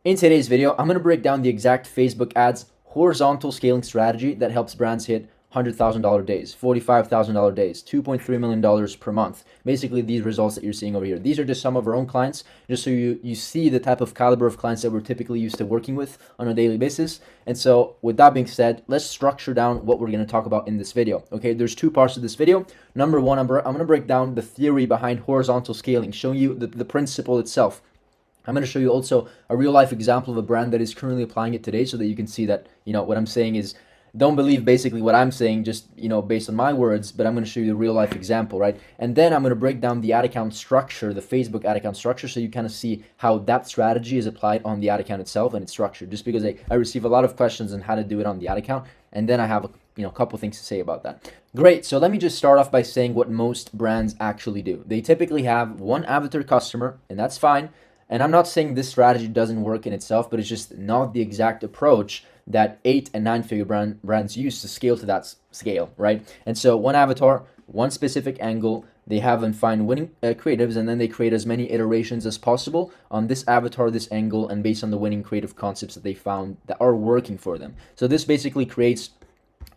In today's video, I'm going to break down the exact Facebook ads horizontal scaling strategy that helps brands hit $100,000 days, $45,000 days, $2.3 million per month. Basically, these results that you're seeing over here. These are just some of our own clients, just so you see the type of caliber of clients that we're typically used to working with on a daily basis. And so with that being said, let's structure down what we're going to talk about in this video. Okay, there's two parts of this video. Number one, I'm going to break down the theory behind horizontal scaling, showing you the principle itself. I'm going to show you also a real life example of a brand that is currently applying it today so that you can see that, what I'm saying is don't believe basically what I'm saying just, based on my words, but I'm going to show you the real life example, right? And then I'm going to break down the ad account structure, the Facebook ad account structure, so you kind of see how that strategy is applied on the ad account itself and its structure, just because I receive a lot of questions on how to do it on the ad account. And then I have a couple things to say about that. Great. So let me just start off by saying what most brands actually do. They typically have one avatar customer, and that's fine. And I'm not saying this strategy doesn't work in itself, but it's just not the exact approach that 8 and 9 figure brands use to scale to that scale, right? And so one avatar, one specific angle, they have and find winning creatives, and then they create as many iterations as possible on this avatar, this angle, and based on the winning creative concepts that they found that are working for them. So this basically creates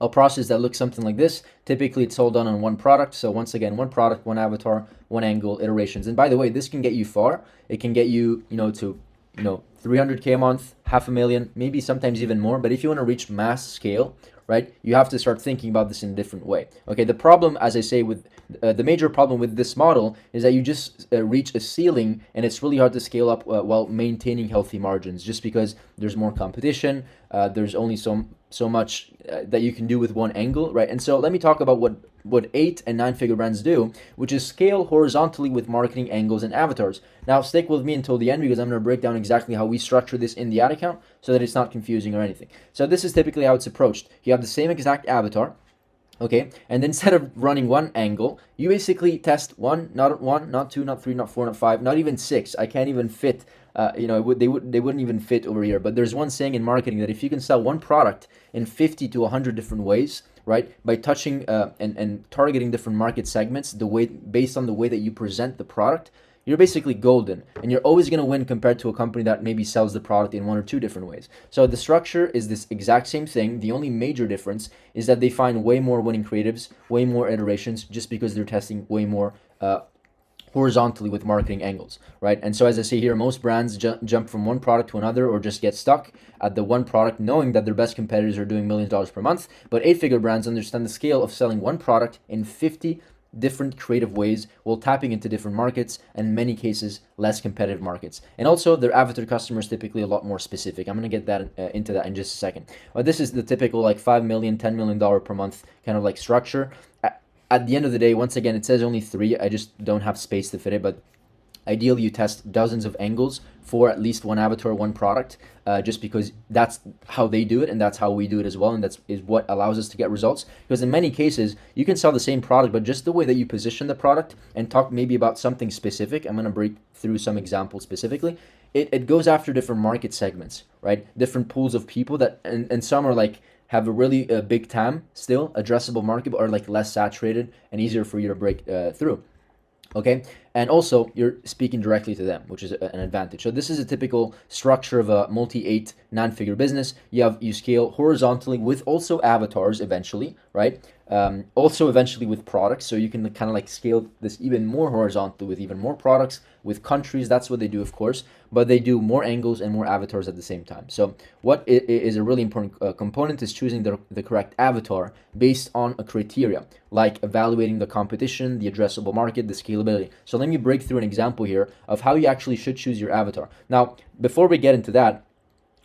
a process that looks something like this. Typically, it's all done on one product. So once again, one product, one avatar, one angle, iterations. And by the way, this can get you far. It can get you, to 300K a month, 500,000, maybe sometimes even more. But if you want to reach mass scale, right, you have to start thinking about this in a different way. Okay, the problem, as I say, with the major problem with this model is that you just reach a ceiling, and it's really hard to scale up while maintaining healthy margins, just because there's more competition. There's only so much that you can do with one angle, right? And so let me talk about what 8 and 9 figure brands do, which is scale horizontally with marketing angles and avatars. Now stick with me until the end, because I'm going to break down exactly how we structure this in the ad account so that it's not confusing or anything. So this is typically how it's approached. You have the same exact avatar, okay, and then instead of running one angle, you basically test one, not two, not three, not four, not five, not even six. I can't even fit. They wouldn't even fit over here. But there's one saying in marketing that if you can sell one product in 50 to 100 different ways, right, by touching and targeting different market segments, based on the way that you present the product, you're basically golden, and you're always going to win compared to a company that maybe sells the product in one or two different ways. So the structure is this exact same thing. The only major difference is that they find way more winning creatives, way more iterations, just because they're testing way more horizontally with marketing angles, right? And so as I say here, most brands jump from one product to another, or just get stuck at the one product, knowing that their best competitors are doing millions of dollars per month. But 8-figure brands understand the scale of selling one product in 50 different creative ways, while tapping into different markets, and in many cases less competitive markets. And also their avatar customers typically a lot more specific. I'm going to get that into that in just a second. But this is the typical like $5 million, $10 million per month kind of like structure. At the end of the day, once again, it says only 3. I just don't have space to fit it, but ideally you test dozens of angles for at least one avatar, one product, just because that's how they do it, and that's how we do it as well, and that's what allows us to get results. Because in many cases you can sell the same product, but just the way that you position the product and talk maybe about something specific, I'm going to break through some examples specifically, it goes after different market segments, right? Different pools of people that, and some are like have a really big TAM, still addressable market, but are like less saturated and easier for you to break through. Okay, and also you're speaking directly to them, which is an advantage. So this is a typical structure of a multi-8, 9-figure business. You scale horizontally with also avatars eventually, right? Also eventually with products, so you can kind of like scale this even more horizontally with even more products, with countries. That's what they do, of course, but they do more angles and more avatars at the same time. So what is a really important component is choosing the correct avatar based on a criteria, like evaluating the competition, the addressable market, the scalability. So let me break through an example here of how you actually should choose your avatar. Now, before we get into that,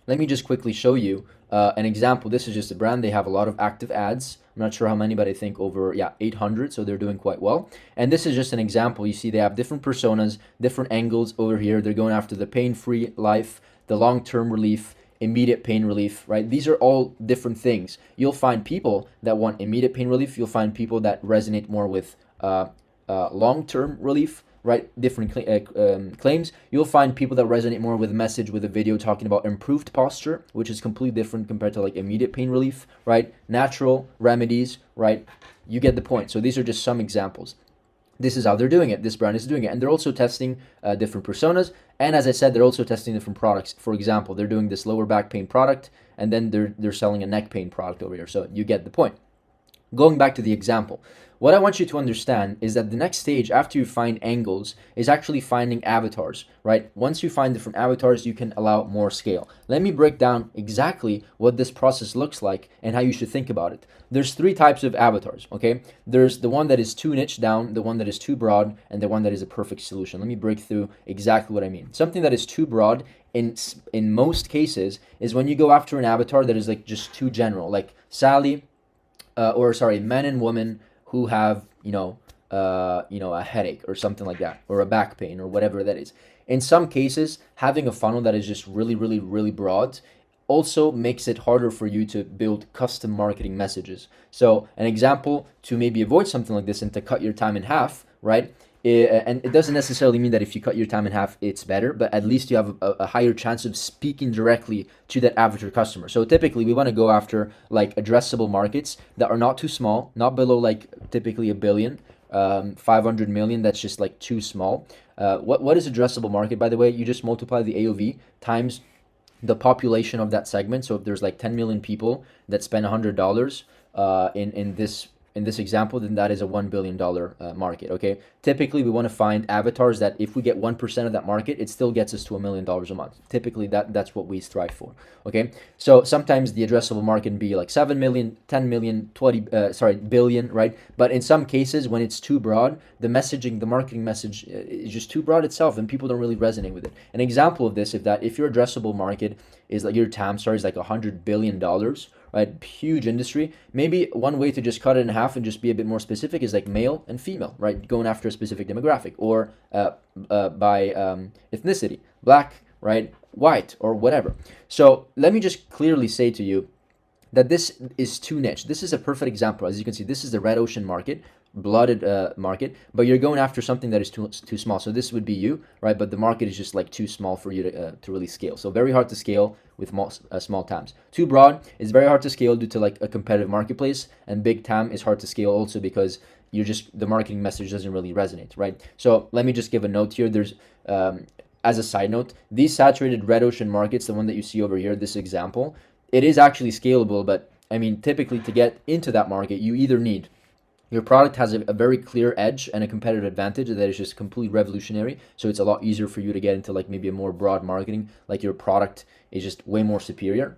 let me just quickly show you an example. This is just a brand. They have a lot of active ads. I'm not sure how many, but I think over 800, so they're doing quite well. And this is just an example. You see they have different personas, different angles over here. They're going after the pain-free life, the long-term relief, immediate pain relief, right? These are all different things. You'll find people that want immediate pain relief. You'll find people that resonate more with long-term relief, right? Different claims. You'll find people that resonate more with a message, with a video talking about improved posture, which is completely different compared to like immediate pain relief, right? Natural remedies, right? You get the point. So these are just some examples. This is how they're doing it. This brand is doing it. And they're also testing different personas. And as I said, they're also testing different products. For example, they're doing this lower back pain product, and then they're selling a neck pain product over here. So you get the point. Going back to the example, what I want you to understand is that the next stage after you find angles is actually finding avatars, right? Once you find different avatars, you can allow more scale. Let me break down exactly what this process looks like and how you should think about it. There's three types of avatars, okay? There's the one that is too niche down, the one that is too broad, and the one that is a perfect solution. Let me break through exactly what I mean. Something that is too broad in most cases is when you go after an avatar that is like just too general, like Sally, men and women who have, a headache or something like that, or a back pain or whatever that is. In some cases, having a funnel that is just really, really, really broad also makes it harder for you to build custom marketing messages. So an example to maybe avoid something like this and to cut your time in half, right? And it doesn't necessarily mean that if you cut your time in half, it's better, but at least you have a higher chance of speaking directly to that avatar customer. So typically we want to go after like addressable markets that are not too small, not below like typically a billion, 500 million. That's just like too small. What is addressable market, by the way? You just multiply the AOV times the population of that segment. So if there's like 10 million people that spend $100 in this example, then that is a $1 billion market, okay? Typically, we want to find avatars that if we get 1% of that market, it still gets us to $1 million a month. Typically, that's what we strive for, okay? So sometimes the addressable market can be like 7 million, 10 million, billion, right? But in some cases, when it's too broad, the marketing message is just too broad itself, and people don't really resonate with it. An example of this, if your addressable market is like your TAM, is like $100 billion, right? Huge industry. Maybe one way to just cut it in half and just be a bit more specific is like male and female, right? Going after a specific demographic, or by ethnicity, black, right, white, or whatever. So let me just clearly say to you that this is too niche. This is a perfect example. As you can see, this is the red ocean market, blooded market, but you're going after something that is too small. So this would be you, right? But the market is just like too small for you to really scale. So very hard to scale with small TAMs. Too broad is very hard to scale due to like a competitive marketplace, and big TAM is hard to scale also because the marketing message doesn't really resonate, right? So let me just give a note here. There's as a side note, these saturated red ocean markets, the one that you see over here, this example, it is actually scalable, but I mean, typically to get into that market, you either need your product has a very clear edge and a competitive advantage that is just completely revolutionary. So it's a lot easier for you to get into like maybe a more broad marketing, like your product is just way more superior.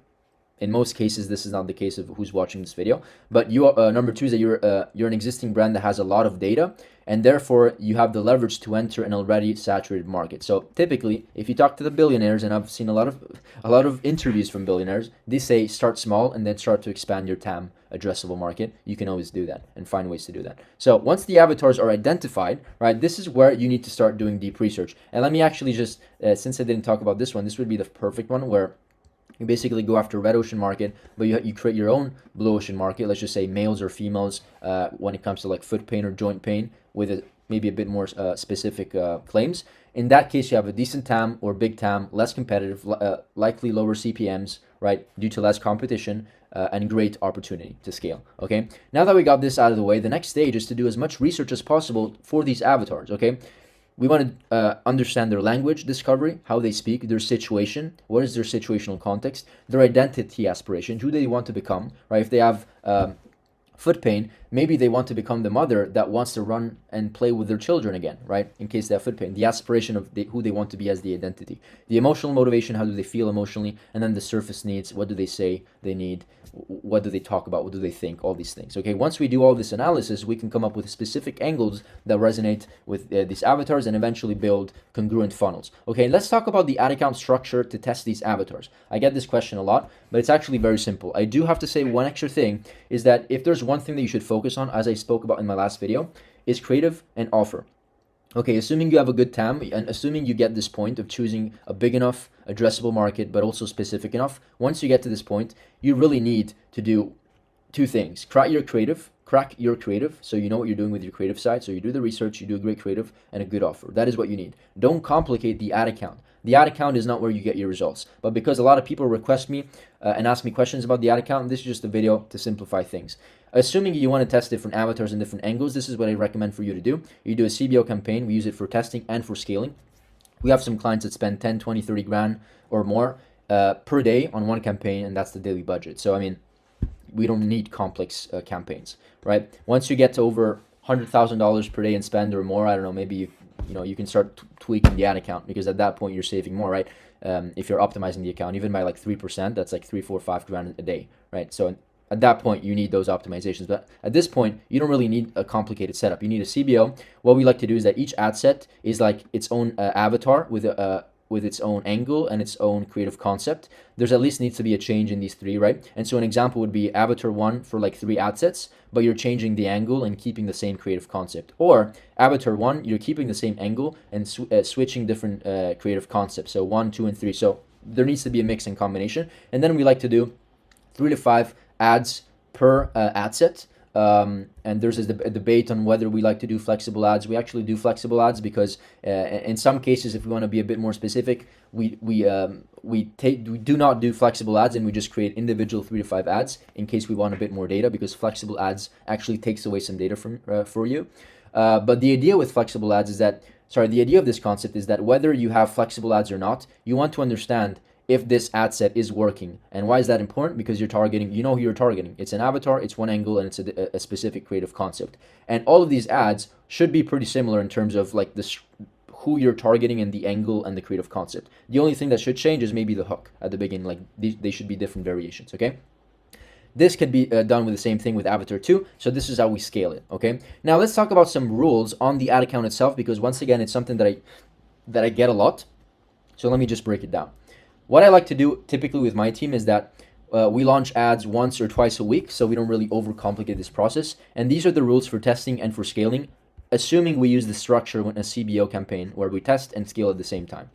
In most cases, this is not the case of who's watching this video. But you number two is that you're an existing brand that has a lot of data, and therefore you have the leverage to enter an already saturated market. So typically, if you talk to the billionaires, and I've seen a lot of interviews from billionaires, they say start small and then start to expand your TAM addressable market. You can always do that and find ways to do that. So once the avatars are identified, right, this is where you need to start doing deep research. And let me actually just, since I didn't talk about this one, this would be the perfect one where you basically go after red ocean market, but you create your own blue ocean market. Let's just say males or females when it comes to like foot pain or joint pain with maybe a bit more specific claims. In that case, you have a decent TAM or big TAM, less competitive, likely lower CPMs, right, due to less competition, and great opportunity to scale, okay? Now that we got this out of the way, the next stage is to do as much research as possible for these avatars, okay? We want to understand their language discovery, how they speak, their situation, what is their situational context, their identity aspiration, who they want to become, right? If they have foot pain, maybe they want to become the mother that wants to run and play with their children again, right? In case they have foot pain, the aspiration of who they want to be as the identity, the emotional motivation, how do they feel emotionally, and then the surface needs, what do they say they need, what do they talk about, what do they think, all these things, okay? Once we do all this analysis, we can come up with specific angles that resonate with these avatars and eventually build congruent funnels, okay? Let's talk about the ad account structure to test these avatars. I get this question a lot, but it's actually very simple. I do have to say one extra thing is that if there's one thing that you should focus on, as I spoke about in my last video, is creative and offer. Okay, assuming you have a good TAM and assuming you get this point of choosing a big enough addressable market, but also specific enough, once you get to this point, you really need to do two things. Crack your creative, so you know what you're doing with your creative side. So you do the research, you do a great creative and a good offer. That is what you need. Don't complicate the ad account. The ad account is not where you get your results. But because a lot of people request me and ask me questions about the ad account, this is just a video to simplify things. Assuming you want to test different avatars and different angles, this is what I recommend for you to do. You do a CBO campaign. We use it for testing and for scaling. We have some clients that spend 10, 20, 30 grand or more per day on one campaign, and that's the daily budget. So I mean, we don't need complex campaigns, right? Once you get to over $100,000 per day in spend or more, I don't know, maybe you can start tweaking the ad account, because at that point you're saving more, right? If you're optimizing the account even by like 3%, that's like 3, 4, 5 grand a day, right? So at that point you need those optimizations, but at this point you don't really need a complicated setup. You need a CBO. What we like to do is that each ad set is like its own avatar with its own angle and its own creative concept. There's at least needs to be a change in these three, right? And so an example would be avatar 1 for like 3 ad sets, but you're changing the angle and keeping the same creative concept. Or avatar 1, you're keeping the same angle and switching different creative concepts. So 1, 2, and 3. So there needs to be a mix and combination. And then we like to do 3 to 5 ads per ad set. And there's a debate on whether we like to do flexible ads. We actually do flexible ads because in some cases, if we want to be a bit more specific, we do not do flexible ads, and we just create individual 3 to 5 ads in case we want a bit more data, because flexible ads actually takes away some data from for you. But the idea with flexible ads is that, the idea of this concept is that whether you have flexible ads or not, you want to understand if this ad set is working. And why is that important? Because you're targeting, you know who you're targeting. It's an avatar, it's one angle, and it's a specific creative concept. And all of these ads should be pretty similar in terms of like this, who you're targeting and the angle and the creative concept. The only thing that should change is maybe the hook at the beginning. Like they should be different variations, okay? This could be done with the same thing with Avatar 2. So this is how we scale it, okay? Now let's talk about some rules on the ad account itself, because once again, it's something that I get a lot. So let me just break it down. What I like to do typically with my team is that we launch ads once or twice a week, so we don't really overcomplicate this process. And these are the rules for testing and for scaling, assuming we use the structure in a CBO campaign where we test and scale at the same time,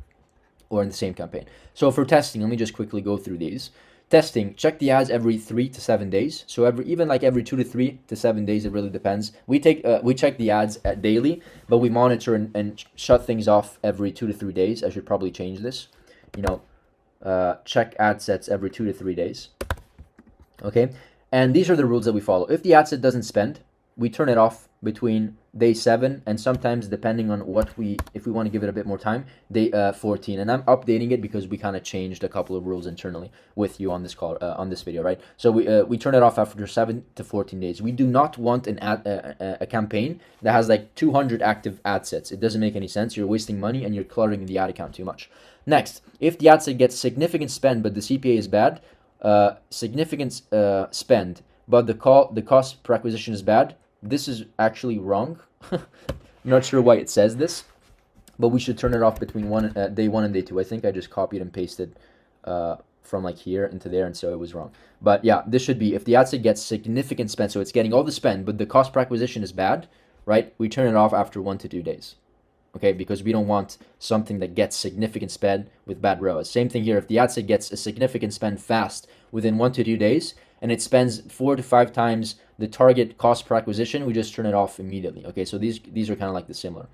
or in the same campaign. So for testing, let me just quickly go through these. Testing, check the ads every 3 to 7 days. So every 2 to 3 to 7 days, it really depends. We check the ads daily, but we monitor and shut things off every 2 to 3 days. I should probably change this. Check ad sets every 2 to 3 days. Okay, and these are the rules that we follow. If the ad set doesn't spend, we turn it off between day 7 and sometimes, depending on if we want to give it a bit more time, day 14. And I'm updating it because we kind of changed a couple of rules internally with you on this call, on this video, right? So we turn it off after 7 to 14 days. We do not want a campaign that has like 200 active ad sets. It doesn't make any sense. You're wasting money and you're cluttering the ad account too much. Next, if the ad set gets significant spend but the CPA is bad, significant spend but the cost per acquisition is bad, this is actually wrong. I'm not sure why it says this, but we should turn it off between day 1 and day 2. I think I just copied and pasted from like here into there, and so it was wrong. But yeah, this should be, if the ad set gets significant spend, so it's getting all the spend but the cost per acquisition is bad, right? We turn it off after 1 to 2 days. Okay, because we don't want something that gets significant spend with bad ROAS. Same thing here. If the ad set gets a significant spend fast within 1 to 2 days and it spends 4 to 5 times the target cost per acquisition, we just turn it off immediately. Okay, so these are kind of like the similar.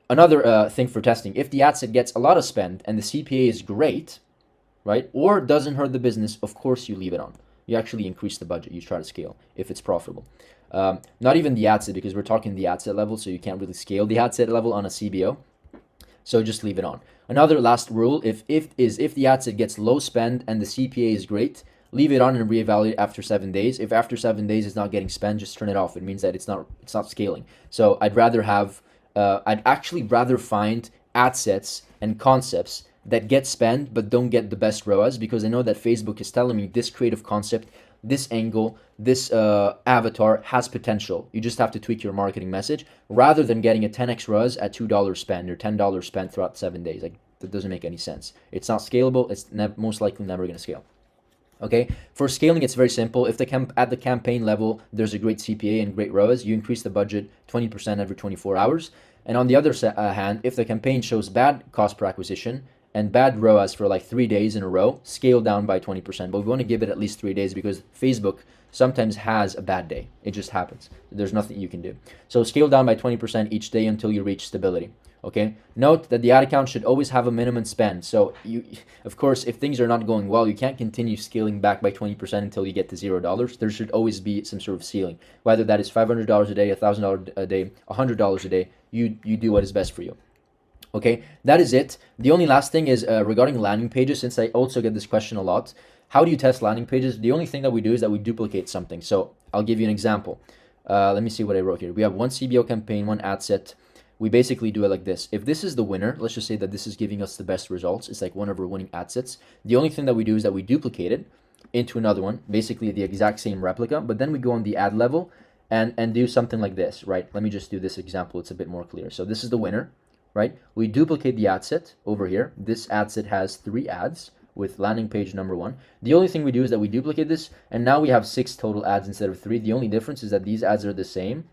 Another thing for testing, if the ad set gets a lot of spend and the CPA is great, right, or doesn't hurt the business, of course you leave it on. You actually increase the budget. You try to scale if it's profitable. Not even the ad set, because we're talking the ad set level, so you can't really scale the ad set level on a CBO. So just leave it on. Another last rule, if the ad set gets low spend and the CPA is great, leave it on and reevaluate after 7 days. If after 7 days it's not getting spend, just turn it off. It means that it's not scaling. So I'd actually rather find ad sets and concepts that get spend but don't get the best ROAS, because I know that Facebook is telling me this creative concept, this angle, this avatar has potential. You just have to tweak your marketing message, rather than getting a 10x ROAS at $2 spend or $10 spent throughout 7 days. Like, that doesn't make any sense. It's not scalable. It's most likely never going to scale. Okay, for scaling, it's very simple. If at the campaign level there's a great CPA and great ROAS, you increase the budget 20% every 24 hours. And on the other hand, if the campaign shows bad cost per acquisition and bad ROAS for like 3 days in a row, scale down by 20%. But we want to give it at least 3 days, because Facebook sometimes has a bad day. It just happens. There's nothing you can do. So scale down by 20% each day until you reach stability. Okay. Note that the ad account should always have a minimum spend. So of course, if things are not going well, you can't continue scaling back by 20% until you get to $0. There should always be some sort of ceiling, whether that is $500 a day, $1,000 a day, $100 a day. You do what is best for you. Okay, that is it. The only last thing is regarding landing pages, since I also get this question a lot. How do you test landing pages? The only thing that we do is that we duplicate something. So I'll give you an example. Let me see what I wrote here. We have one CBO campaign, one ad set. We basically do it like this. If this is the winner, let's just say that this is giving us the best results. It's like one of our winning ad sets. The only thing that we do is that we duplicate it into another one, basically the exact same replica, but then we go on the ad level and do something like this, right? Let me just do this example. It's a bit more clear. So this is the winner, right? We duplicate the ad set over here. This ad set has 3 ads with landing page number 1. The only thing we do is that we duplicate this, and now we have 6 total ads instead of 3. The only difference is that these ads are the same,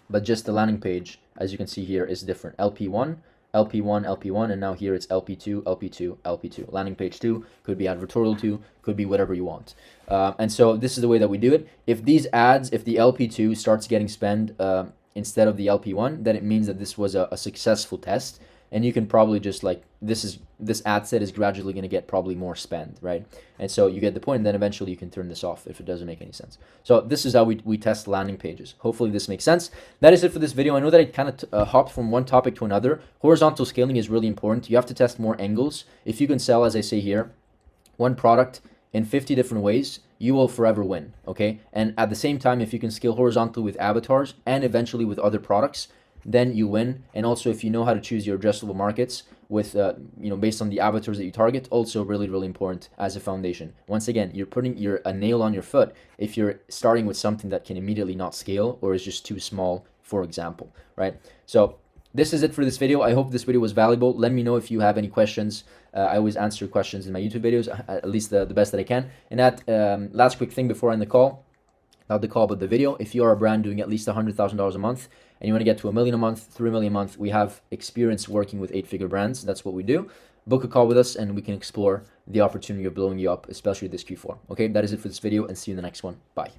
but just the landing page, as you can see here, is different. LP1, LP1, LP1, and now here it's LP2, LP2, LP2. Landing page 2 could be advertorial 2, could be whatever you want. And so this is the way that we do it. If these ads, if the LP2 starts getting spent instead of the LP1, then it means that this was a successful test. And you can probably just like, this ad set is gradually going to get probably more spend, right? And so you get the point, and then eventually you can turn this off if it doesn't make any sense. So this is how we test landing pages. Hopefully this makes sense. That is it for this video. I know that I kind of hopped from one topic to another. Horizontal scaling is really important. You have to test more angles. If you can sell, as I say here, one product in 50 different ways, you will forever win, okay? And at the same time, if you can scale horizontally with avatars and eventually with other products, then you win. And also, if you know how to choose your addressable markets with based on the avatars that you target, also really important as a foundation. Once again, you're putting a nail on your foot if you're starting with something that can immediately not scale or is just too small, for example, right? So this is it for this video. I hope this video was valuable. Let me know if you have any questions. I always answer questions in my YouTube videos, at least the best that I can. And that last quick thing before I end the call, not the call, but the video. If you are a brand doing at least $100,000 a month and you want to get to $1 million a month, $3 million a month, we have experience working with 8-figure brands. That's what we do. Book a call with us and we can explore the opportunity of blowing you up, especially this Q4. Okay, that is it for this video, and see you in the next one. Bye.